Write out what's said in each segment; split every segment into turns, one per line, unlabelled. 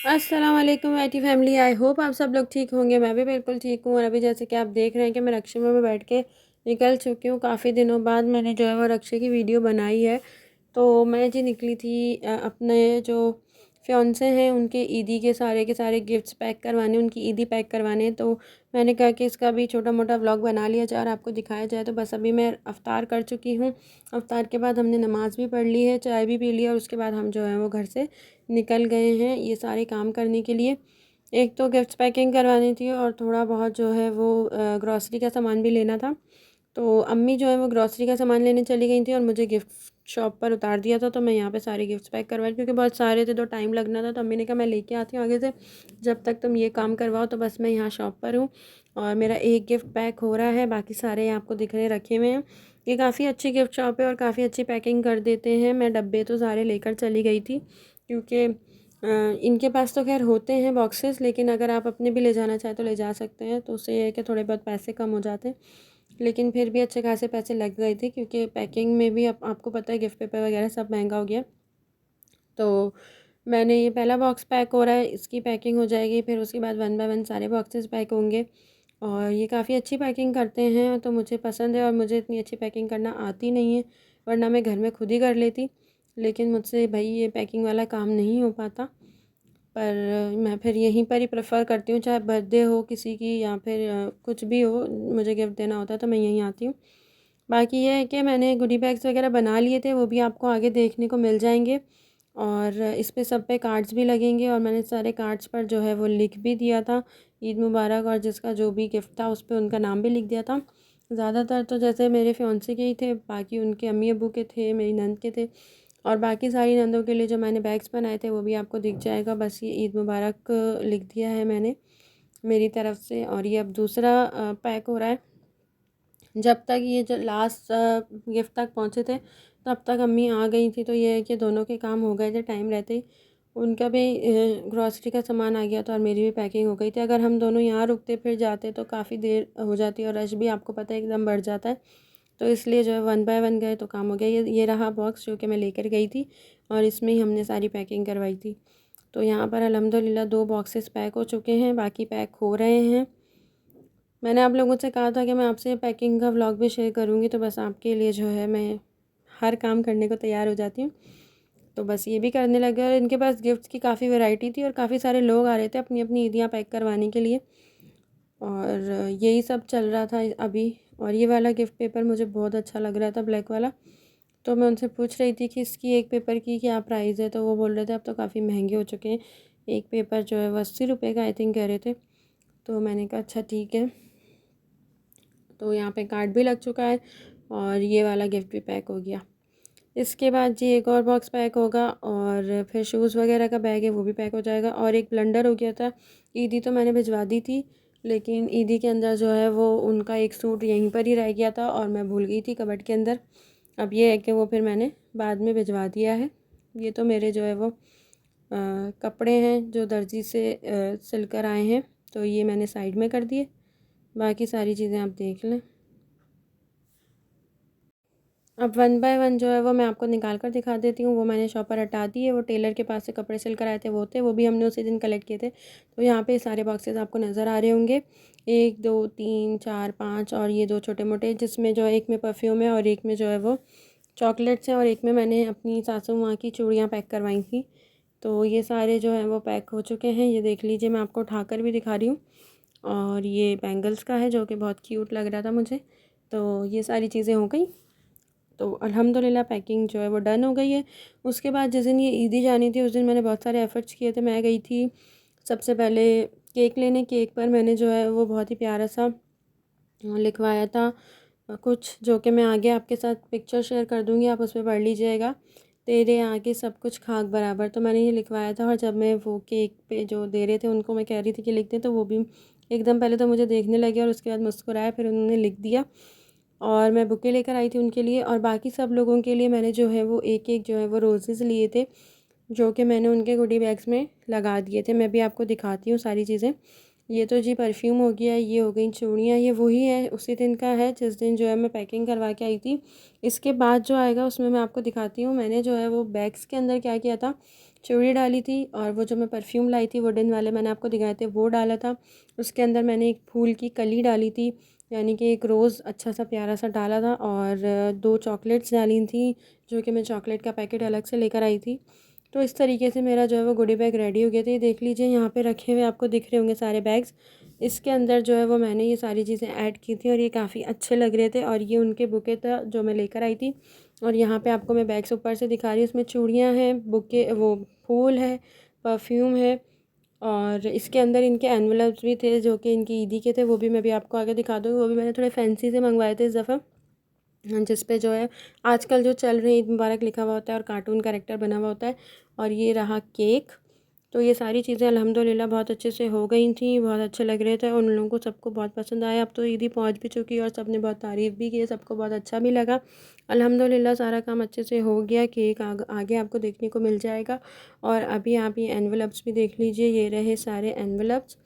अस्सलाम वालेकुम IT family. I hope आप सब लोग ठीक होंगे। मैं भी बिल्कुल ठीक हूँ। और अभी जैसे कि आप देख रहे हैं कि मैं रक्षे में बैठ के निकल चुकी हूँ। काफ़ी दिनों बाद मैंने जो है वो रक्षे की वीडियो बनाई है। तो मैं जी निकली थी अपने जो फियांसे हैं उनके ईदी के सारे गिफ्ट्स पैक करवाने, उनकी ईदी पैक करवाने। तो मैंने कहा कि इसका भी छोटा मोटा व्लॉग बना लिया जाए और आपको दिखाया जाए। तो बस अभी मैं अफ्तार कर चुकी हूँ। अफ्तार के बाद हमने नमाज़ भी पढ़ ली है, चाय भी पी ली और उसके बाद हम जो है वो घर से निकल गए हैं ये सारे काम करने के लिए। एक तो गिफ्ट्स पैकिंग करवानी थी और थोड़ा बहुत जो है वो ग्रॉसरी का सामान भी लेना था। तो अम्मी जो है वो ग्रॉसरी का सामान लेने चली गई थी और मुझे गिफ्ट शॉप पर उतार दिया था। तो मैं यहाँ पे सारे गिफ्ट्स पैक करवाई क्योंकि बहुत सारे थे तो टाइम लगना था। तो अम्मी ने कहा मैं लेके आती हूँ आगे से, जब तक तुम ये काम करवाओ। तो बस मैं यहाँ शॉप पर हूँ और मेरा एक गिफ्ट पैक हो रहा है, बाकी सारे आपको दिख रहे रखे हुए हैं। ये काफ़ी अच्छी गिफ्ट शॉप है और काफ़ी अच्छी पैकिंग कर देते हैं। मैं डब्बे तो सारे लेकर चली गई थी क्योंकि इनके पास तो खैर होते हैं बॉक्सेस, लेकिन अगर आप अपने भी ले जाना चाहें तो ले जा सकते हैं। तो उससे ये है कि थोड़े बहुत पैसे कम हो जाते हैं, लेकिन फिर भी अच्छे खासे पैसे लग गए थे क्योंकि पैकिंग में भी आपको पता है गिफ्ट पेपर वगैरह सब महंगा हो गया। तो मैंने ये पहला बॉक्स पैक हो रहा है, इसकी पैकिंग हो जाएगी, फिर उसके बाद वन बाय वन सारे बॉक्सेस पैक होंगे। और ये काफ़ी अच्छी पैकिंग करते हैं तो मुझे पसंद है। और मुझे इतनी अच्छी पैकिंग करना आती नहीं है, वरना मैं घर में खुद ही कर लेती, लेकिन मुझसे भाई ये पैकिंग वाला काम नहीं हो पाता। पर मैं फिर यहीं पर ही प्रेफर करती हूँ, चाहे बर्थडे हो किसी की या फिर कुछ भी हो, मुझे गिफ्ट देना होता है तो मैं यहीं आती हूँ। बाकी ये है कि मैंने गुडी बैग्स वगैरह बना लिए थे, वो भी आपको आगे देखने को मिल जाएंगे। और इस पे सब पे कार्ड्स भी लगेंगे और मैंने सारे कार्ड्स पर जो है वो लिख भी दिया था ईद मुबारक, और जिसका जो भी गिफ्ट था उस पर उनका नाम भी लिख दिया था। ज़्यादातर तो जैसे मेरे फियांसे के ही थे, बाकी उनके अम्मी अब्बू के थे, मेरी नंद के थे, और बाकी सारी नंदों के लिए जो मैंने बैग्स बनाए थे वो भी आपको दिख जाएगा। बस ये ईद मुबारक लिख दिया है मैंने मेरी तरफ़ से। और ये अब दूसरा पैक हो रहा है। जब तक ये जो लास्ट गिफ्ट तक पहुँचे थे तब तक अम्मी आ गई थी, तो ये है कि दोनों के काम हो गए थे टाइम रहते ही। उनका भी ग्रॉसरी का सामान आ गया था और मेरी भी पैकिंग हो गई थी। अगर हम दोनों यहाँ रुकते फिर जाते तो काफ़ी देर हो जाती और रश भी आपको पता है एकदम बढ़ जाता है। तो इसलिए जो है वन बाय वन गए तो काम हो गया। ये रहा बॉक्स जो कि मैं लेकर गई थी और इसमें ही हमने सारी पैकिंग करवाई थी। तो यहाँ पर अल्हम्दुलिल्लाह 2 बॉक्सेस पैक हो चुके हैं, बाकी पैक हो रहे हैं। मैंने आप लोगों से कहा था कि मैं आपसे पैकिंग का व्लॉग भी शेयर करूँगी, तो बस आपके लिए जो है मैं हर काम करने को तैयार हो जाती हूँ। तो बस ये भी करने लगे और इनके पास गिफ्ट्स की काफ़ी वैरायटी थी और काफ़ी सारे लोग आ रहे थे अपनी अपनी ईदियाँ पैक करवाने के लिए, और यही सब चल रहा था अभी। और ये वाला गिफ्ट पेपर मुझे बहुत अच्छा लग रहा था, ब्लैक वाला। तो मैं उनसे पूछ रही थी कि इसकी एक पेपर की क्या प्राइस है, तो वो बोल रहे थे अब तो काफ़ी महंगे हो चुके हैं, एक पेपर जो है वो 80 रुपये का आई थिंक कह रहे थे। तो मैंने कहा अच्छा ठीक है। तो यहाँ पे कार्ड भी लग चुका है और ये वाला गिफ्ट भी पैक हो गया। इसके बाद जी एक और बॉक्स पैक होगा और फिर शूज़ वगैरह का बैग है वो भी पैक हो जाएगा। और एक ब्लंडर हो गया था, ईदी तो मैंने भिजवा दी थी, लेकिन ईदी के अंदर जो है वो उनका एक सूट यहीं पर ही रह गया था और मैं भूल गई थी कबर्ड के अंदर। अब ये है कि वो फिर मैंने बाद में भिजवा दिया है। ये तो मेरे जो है वो कपड़े हैं जो दर्जी से सिल कर आए हैं, तो ये मैंने साइड में कर दिए। बाकी सारी चीज़ें आप देख लें। अब वन बाय वन जो है वो मैं आपको निकाल कर दिखा देती हूँ। वो मैंने शॉपर हटा दी है, वो टेलर के पास से कपड़े सिल कर आए थे वो भी हमने उसी दिन कलेक्ट किए थे। तो यहाँ पे सारे बॉक्सेस आपको नज़र आ रहे होंगे, 1 2 3 4 5, और ये 2 छोटे मोटे, जिसमें जो है एक में परफ्यूम है और एक में जो है वो चॉकलेट्स हैं और एक में मैंने अपनी सासू माँ की चूड़ियाँ पैक करवाई थी। तो ये सारे जो हैं वो पैक हो चुके हैं, ये देख लीजिए, मैं आपको उठाकर भी दिखा रही हूँ। और ये बैंगल्स का है जो कि बहुत क्यूट लग रहा था मुझे। तो ये सारी चीज़ें हो गई, तो अल्हम्दुलिल्लाह पैकिंग जो है वो डन हो गई है। उसके बाद जिस दिन ये ईदी जानी थी उस दिन मैंने बहुत सारे एफ़र्ट्स किए थे। मैं गई थी सबसे पहले केक लेने। केक पर मैंने जो है वो बहुत ही प्यारा सा लिखवाया था कुछ, जो कि मैं आगे आपके साथ पिक्चर शेयर कर दूँगी, आप उस पर पढ़ लीजिएगा। तेरे आगे सब कुछ खाक बराबर, तो मैंने ये लिखवाया था। और जब मैं वो केक पे जो दे रहे थे उनको मैं कह रही थी कि लिख दें, तो वो भी एकदम पहले तो मुझे देखने लगे और उसके बाद मुस्कुराए, फिर उन्होंने लिख दिया। और मैं बुके लेकर आई थी उनके लिए, और बाकी सब लोगों के लिए मैंने जो है वो एक एक जो है वो रोज़ेज़ लिए थे, जो कि मैंने उनके गुडी बैग्स में लगा दिए थे। मैं भी आपको दिखाती हूँ सारी चीज़ें। ये तो जी परफ्यूम हो गया, ये हो गई चूड़ियाँ, ये वही है उसी दिन का है जिस दिन जो है मैं पैकिंग करवा के आई थी। इसके बाद जो आएगा उसमें मैं आपको दिखाती हूँ। मैंने जो है वो बैग्स के अंदर क्या किया था, चूड़ी डाली थी, और वो जो मैं परफ्यूम लाई थी वुडन वाले मैंने आपको दिखाए थे वो डाला था। उसके अंदर मैंने एक फूल की कली डाली थी, यानी कि एक रोज़ अच्छा सा प्यारा सा डाला था, और 2 चॉकलेट्स डाली थी जो कि मैं चॉकलेट का पैकेट अलग से लेकर आई थी। तो इस तरीके से मेरा जो है वो गुडी बैग रेडी हो गया था। ये देख लीजिए यहाँ पे रखे हुए आपको दिख रहे होंगे सारे बैग्स। इसके अंदर जो है वो मैंने ये सारी चीज़ें ऐड की थी और ये काफ़ी अच्छे लग रहे थे, और ये उनके बुके था जो मैं लेकर आई थी। और यहाँ पे आपको मैं बैग्स ऊपर से दिखा रही हूँ, उसमें चूड़ियाँ हैं, बुके वो फूल है, परफ्यूम है, और इसके अंदर इनके एनवलप्स भी थे जो कि इनकी ईदी के थे, वो भी मैं भी आपको आगे दिखा दूँगी। वो भी मैंने थोड़े फैंसी से मंगवाए थे इस दफ़ा, जिस पे जो है आजकल जो चल रही ईद मुबारक लिखा हुआ होता है और कार्टून कैरेक्टर बना हुआ होता है। और ये रहा केक। तो ये सारी चीज़ें अल्हम्दुलिल्लाह बहुत अच्छे से हो गई थी, बहुत अच्छे लग रहे थे, उन लोगों को सबको बहुत पसंद आया। अब तो ईदी पहुंच भी चुकी है और सबने बहुत तारीफ़ भी की है, सबको बहुत अच्छा भी लगा। अल्हम्दुलिल्लाह सारा काम अच्छे से हो गया। केक आगे आपको देखने को मिल जाएगा। और अभी आप ये एनवलप्स भी देख लीजिए, ये रहे सारे एनवलप्स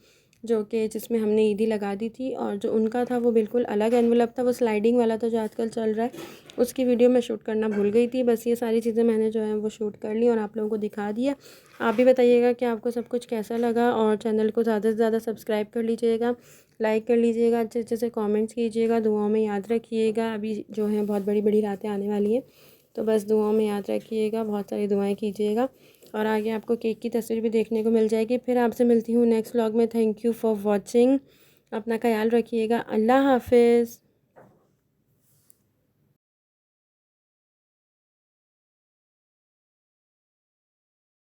जो कि जिसमें हमने ईदी लगा दी थी, और जो उनका था वो बिल्कुल अलग एनवलप था, वो स्लाइडिंग वाला था जो आजकल चल रहा है। उसकी वीडियो मैं शूट करना भूल गई थी। बस ये सारी चीज़ें मैंने जो है वो शूट कर ली और आप लोगों को दिखा दिया। आप भी बताइएगा कि आपको सब कुछ कैसा लगा, और चैनल को ज़्यादा से ज़्यादा सब्सक्राइब कर लीजिएगा, लाइक कर लीजिएगा, अच्छे अच्छे से कमेंट्स कीजिएगा, दुआओं में याद रखिएगा। अभी जो है बहुत बड़ी बड़ी रातें आने वाली हैं, तो बस दुआओं में याद रखिएगा, बहुत सारी दुआएं कीजिएगा। और आगे आपको केक की तस्वीर भी देखने को मिल जाएगी। फिर आपसे मिलती हूँ नेक्स्ट व्लॉग में। Thank you for watching. अपना ख्याल रखिएगा। अल्लाह हाफिज़।